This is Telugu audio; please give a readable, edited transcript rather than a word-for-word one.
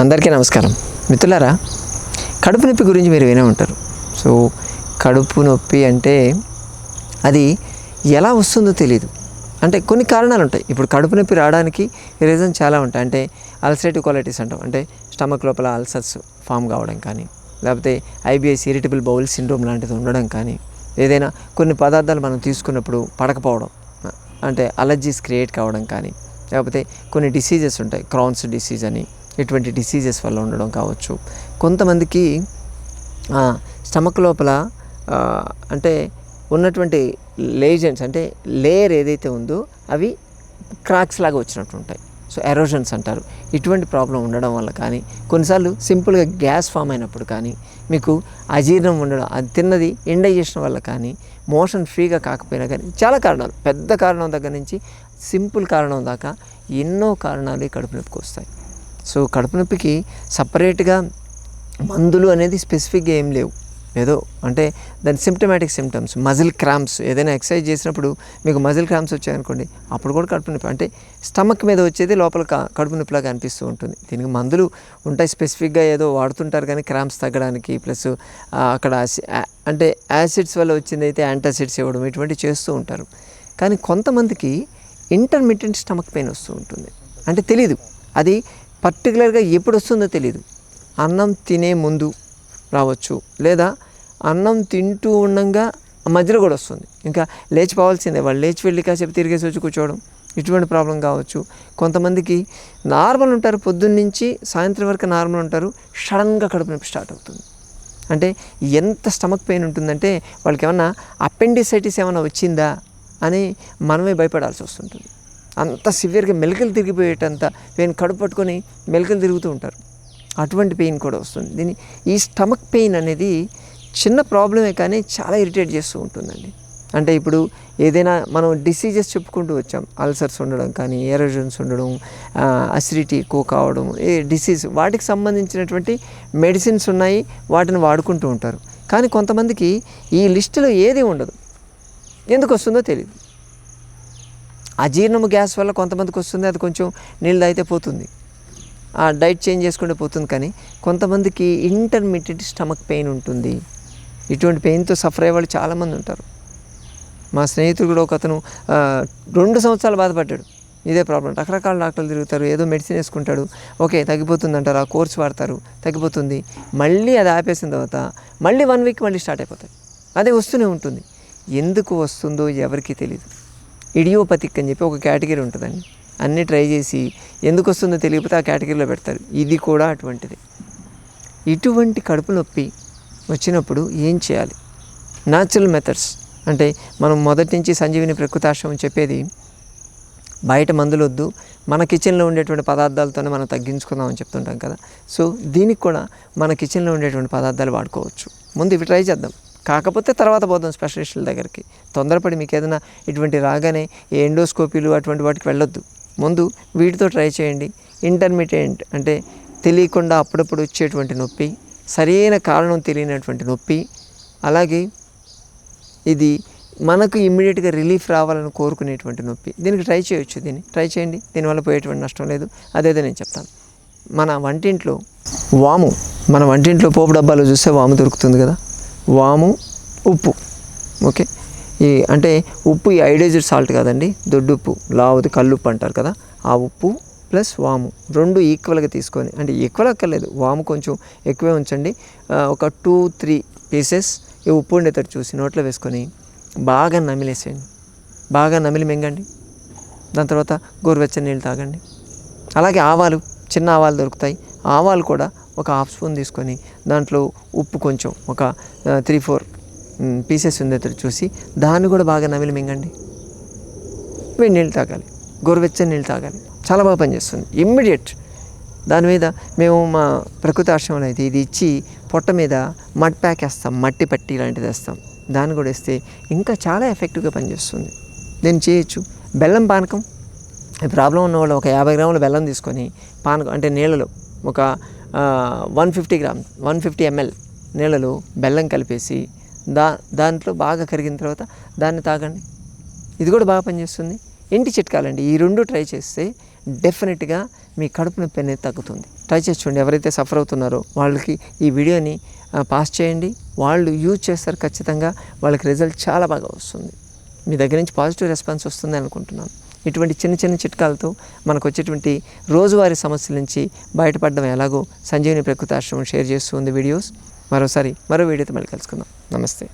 అందరికీ నమస్కారం మిత్రులారా. కడుపు నొప్పి గురించి మీరు వినే ఉంటారు. సో కడుపు నొప్పి అంటే అది ఎలా వస్తుందో తెలియదు. అంటే కొన్ని కారణాలు ఉంటాయి. ఇప్పుడు కడుపు నొప్పి రావడానికి రీజన్ చాలా ఉంటాయి. అంటే అల్సరేటివ్ కొలైటిస్ అంటాం, అంటే స్టమక్ లోపల అల్సర్స్ ఫామ్ కావడం కానీ, లేకపోతే ఐబిఎస్ ఇరిటబుల్ బౌల్ సిండ్రోమ్ లాంటిది ఉండడం కానీ, ఏదైనా కొన్ని పదార్థాలు మనం తీసుకున్నప్పుడు పడకపోవడం, అంటే అలర్జీస్ క్రియేట్ కావడం కానీ, లేకపోతే కొన్ని డిసీజెస్ ఉంటాయి, క్రాన్స్ డిసీజ్ అని, ఇటువంటి డిసీజెస్ వల్ల ఉండడం కావచ్చు. కొంతమందికి స్టమక్ లోపల అంటే ఉన్నటువంటి లేజెంట్స్, అంటే లేయర్ ఏదైతే ఉందో అవి క్రాక్స్ లాగా వచ్చినట్టు ఉంటాయి. సో ఎరోజన్స్ అంటారు. ఇటువంటి ప్రాబ్లం ఉండడం వల్ల కానీ, కొన్నిసార్లు సింపుల్గా గ్యాస్ ఫామ్ అయినప్పుడు కానీ, మీకు అజీర్ణం ఉండడం, అది తిన్నది ఇండైజెషన్ వల్ల కానీ, మోషన్ ఫ్రీగా కాకపోయినా కానీ, చాలా కారణాలు, పెద్ద కారణం దగ్గర నుంచి సింపుల్ కారణం దాకా ఎన్నో కారణాలు ఈ కడుపు నొప్పికి వస్తాయి. సో కడుపు నొప్పికి సపరేట్గా మందులు అనేది స్పెసిఫిక్గా ఏం లేవు. ఏదో అంటే దాని సిమ్టమాటిక్ సిమ్టమ్స్, మజిల్ క్రాంప్స్, ఏదైనా ఎక్సర్సైజ్ చేసినప్పుడు మీకు మజిల్ క్రాంప్స్ వచ్చాయనుకోండి, అప్పుడు కూడా కడుపు నొప్పి, అంటే స్టమక్ మీద వచ్చేది లోపల కడుపు నొప్పిలాగా అనిపిస్తూ ఉంటుంది. దీనికి మందులు ఉంటాయి స్పెసిఫిక్గా, ఏదో వాడుతుంటారు కానీ క్రాంప్స్ తగ్గడానికి, ప్లస్ అక్కడ అంటే యాసిడ్స్ వల్ల వచ్చింది అయితే యాంటాసిడ్స్ ఇవ్వడం, ఇటువంటి చేస్తూ ఉంటారు. కానీ కొంతమందికి ఇంటర్మిటెంట్ స్టమక్ పెయిన్ వస్తూ ఉంటుంది. అంటే తెలీదు, అది పర్టికులర్గా ఎప్పుడు వస్తుందో తెలియదు. అన్నం తినే ముందు రావచ్చు, లేదా అన్నం తింటూ ఉండగా మధ్యలో కూడా వస్తుంది. ఇంకా లేచిపోవాల్సిందే, వాళ్ళు లేచి వెళ్ళి కాసేపు తిరిగేసి వచ్చి కూర్చోవడం, ఇటువంటి ప్రాబ్లం కావచ్చు. కొంతమందికి నార్మల్ ఉంటారు, పొద్దున్న నుంచి సాయంత్రం వరకు నార్మల్ ఉంటారు, సడన్గా కడుపు నొప్పి స్టార్ట్ అవుతుంది. అంటే ఎంత స్టమక్ పెయిన్ ఉంటుందంటే వాళ్ళకి ఏమన్నా అపెండిసైటిస్ ఏమైనా వచ్చిందా అని మనమే భయపడాల్సి వస్తుంటుంది. అంత సివియర్గా మెలికలు తిరిగిపోయేటంత పెయిన్, కడుపు పట్టుకొని మెలికలు తిరుగుతూ ఉంటారు, అటువంటి పెయిన్ కూడా వస్తుంది. ఈ స్టమక్ పెయిన్ అనేది చిన్న ప్రాబ్లమే కానీ చాలా ఇరిటేట్ చేస్తూ ఉంటుందండి. అంటే ఇప్పుడు ఏదైనా మనం డిసీజెస్ చెప్పుకుంటూ వచ్చాం, అల్సర్స్ ఉండడం కానీ, ఎరోజన్స్ ఉండడం, అసిడిటీ ఎక్కువ కావడం, ఏ డిసీజ్, వాటికి సంబంధించినటువంటి మెడిసిన్స్ ఉన్నాయి, వాటిని వాడుకుంటూ ఉంటారు. కానీ కొంతమందికి ఈ లిస్టులో ఏది ఉండదు, ఎందుకు వస్తుందో తెలియదు. అజీర్ణము గ్యాస్ వల్ల కొంతమందికి వస్తుంది, అది కొంచెం నీళ్ళు తాగితే పోతుంది, ఆ డైట్ చేంజ్ చేసుకుంటే పోతుంది. కానీ కొంతమందికి ఇంటర్మీడియట్ స్టమక్ పెయిన్ ఉంటుంది. ఇటువంటి పెయిన్తో సఫర్ అయ్యే వాళ్ళు చాలామంది ఉంటారు. మా స్నేహితుడు కూడా ఒక అతను 2 సంవత్సరాలు బాధపడ్డాడు, ఇదే ప్రాబ్లం. రకరకాల డాక్టర్లు తిరుగుతారు, ఏదో మెడిసిన్ వేసుకుంటాడు, ఓకే తగ్గిపోతుంది అంటారు, ఆ కోర్స్ వాడతారు, తగ్గిపోతుంది. మళ్ళీ అది ఆపేసిన తర్వాత మళ్ళీ 1 వీక్ మళ్ళీ స్టార్ట్ అయిపోతాయి, అదే వస్తూనే ఉంటుంది. ఎందుకు వస్తుందో ఎవరికీ తెలియదు. ఇడియోపతిక్ అని చెప్పి ఒక కేటగిరీ ఉంటుందండి. అన్నీ ట్రై చేసి ఎందుకు వస్తుందో తెలియకపోతే ఆ కేటగిరీలో పెడతారు. ఇది కూడా అటువంటిది. ఇటువంటి కడుపు నొప్పి వచ్చినప్పుడు ఏం చేయాలి? న్యాచురల్ మెథడ్స్, అంటే మనం మొదటి నుంచి సంజీవిని ప్రకృతాశ్రమం చెప్పేది, బయట మందులు వద్దు, మన కిచెన్లో ఉండేటువంటి పదార్థాలతోనే మనం తగ్గించుకుందామని చెప్తుంటాం కదా. సో దీనికి కూడా మన కిచెన్లో ఉండేటువంటి పదార్థాలు వాడుకోవచ్చు. ముందు ఇవి ట్రై చేద్దాం, కాకపోతే తర్వాత పోదాం స్పెషలిస్టుల దగ్గరికి. తొందరపడి మీకు ఏదైనా ఇటువంటి రాగానే ఎండోస్కోపీలు అటువంటి వాటికి వెళ్ళొద్దు. ముందు వీటితో ట్రై చేయండి. ఇంటర్మీడియట్ అంటే తెలియకుండా అప్పుడప్పుడు వచ్చేటువంటి నొప్పి, సరైన కారణం తెలియనటువంటి నొప్పి, అలాగే ఇది మనకు ఇమ్మీడియట్గా రిలీఫ్ రావాలని కోరుకునేటువంటి నొప్పి, దీనికి ట్రై చేయొచ్చు. దీన్ని ట్రై చేయండి, దీనివల్ల పోయేటువంటి నష్టం లేదు. అదేదో నేను చెప్తాను. మన వంటింట్లో వాము, మన వంటింట్లో పోపు డబ్బాలో చూస్తే వాము దొరుకుతుంది కదా, వాము, ఉప్పు. ఓకే, అంటే ఉప్పు ఈ ఐడైజ్డ్ సాల్ట్ కాదండి, దొడ్డుప్పు, లావుది కల్లుప్పు అంటారు కదా, ఆ ఉప్పు ప్లస్ వాము 2 ఈక్వల్గా తీసుకొని, అంటే ఈక్వల్ అక్కర్లేదు, వాము కొంచెం ఎక్కువే ఉంచండి, ఒక 2-3 పీసెస్ ఈ ఉప్పు ఉండేటట్టు చూసి నోట్లో వేసుకొని బాగా నమిలేసేయండి, బాగా నమిలి మింగండి. దాని తర్వాత గోరువెచ్చని నీళ్ళు తాగండి. అలాగే ఆవాలు, చిన్న ఆవాలు దొరుకుతాయి, ఆవాలు కూడా ఒక 1/2 స్పూన్ తీసుకొని దాంట్లో ఉప్పు కొంచెం ఒక 3-4 పీసెస్ ఉండేటట్టు చూసి దాన్ని కూడా బాగా నమిలి మింగండి. వేడి నీళ్ళు తాగాలి, గోరువెచ్చని నీళ్ళు తాగాలి, చాలా బాగా పనిచేస్తుంది ఇమ్మీడియట్. దాని మీద మేము మా ప్రకృతి ఆశ్రమంలో అయితే ఇది ఇచ్చి పొట్ట మీద మడ్ ప్యాక్ వేస్తాం, మట్టి పట్టి లాంటిది వేస్తాం, దాన్ని కూడా వేస్తే ఇంకా చాలా ఎఫెక్టివ్గా పనిచేస్తుంది. దీన్ని చేయొచ్చు. బెల్లం పానకం, ప్రాబ్లం ఉన్న వాళ్ళు ఒక 50 గ్రాముల బెల్లం తీసుకొని పానకం, అంటే నీళ్ళలో ఒక 150 ml నీళ్ళలో బెల్లం కలిపేసి దాంట్లో బాగా కరిగిన తర్వాత దాన్ని తాగండి. ఇది కూడా బాగా పనిచేస్తుంది. ఇంటి చిట్కాలండి, ఈ 2 ట్రై చేస్తే డెఫినెట్గా మీ కడుపు నొప్పి అనేది తగ్గుతుంది. ట్రై చేసి చూడండి. ఎవరైతే సఫర్ అవుతున్నారో వాళ్ళకి ఈ వీడియోని పాస్ చేయండి. వాళ్ళు యూజ్ చేస్తారు, ఖచ్చితంగా వాళ్ళకి రిజల్ట్ చాలా బాగా వస్తుంది. మీ దగ్గర నుంచి పాజిటివ్ రెస్పాన్స్ వస్తుంది అనుకుంటున్నాను. ఇటువంటి చిన్న చిన్న చిట్కాలతో మనకు వచ్చేటువంటి రోజువారీ సమస్యల నుంచి బయటపడడం ఎలాగో సంజీవని ప్రకృతి ఆశ్రమం షేర్ చేస్తూ ఉంది వీడియోస్. మరో వీడియోతో మళ్ళీ కలుసుకుందాం. నమస్తే.